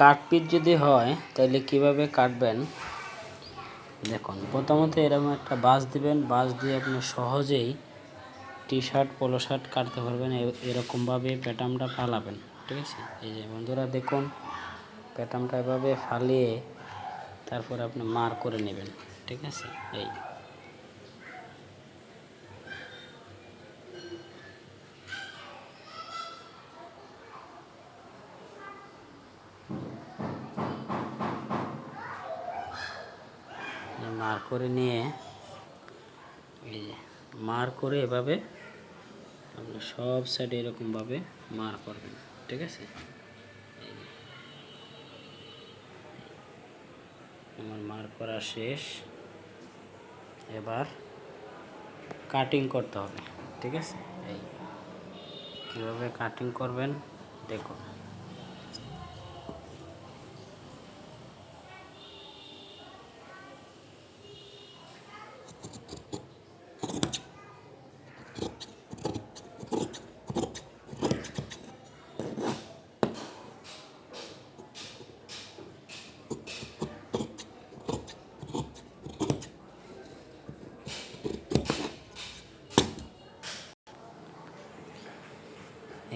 Cut piece যদি হয় তাহলে কিভাবে কাটবেন দেখুন। প্রথমত এরকম একটা বাঁশ দিবেন, বাঁশ দিয়ে আপনি সহজেই টি শার্ট পোলো শার্ট কাটতে পারবেন। এরকমভাবে প্যাটার্নটা ফালাবেন, ঠিক আছে। এই যে বন্ধুরা দেখুন, প্যাটার্নটা এভাবে ফালিয়ে তারপর আপনি মার করে নেবেন, ঠিক আছে। এই মার করে নিয়ে এই যে মার করে এভাবে আপনি সব সাইডে এরকমভাবে মার করবেন, ঠিক আছে। আমার মার করা শেষ, এবার কাটিং করতে হবে, ঠিক আছে। এই কীভাবে কাটিং করবেন দেখুন।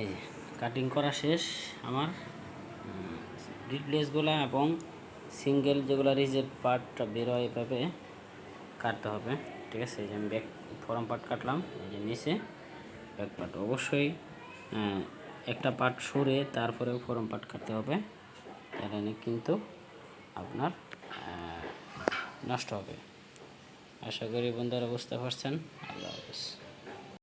এই কাটিং করা শেষ আমার। রিপ্লেসগুলো এবং সিঙ্গেল যেগুলো রিজেক্ট পার্টটা বেরোয় এভাবে কাটতে হবে, ঠিক আছে। এই যে আমি ব্যাক ফরম পার্ট কাটলাম, এই যে নিচে ব্যাক পার্ট। অবশ্যই একটা পার্ট সরে তারপরেও ফরম পার্ট কাটতে হবে, তাহলে কিন্তু আপনার নষ্ট হবে। আশা করি বন্ধুরা বুঝতে পারছেন। আল্লাহ হাফেজ।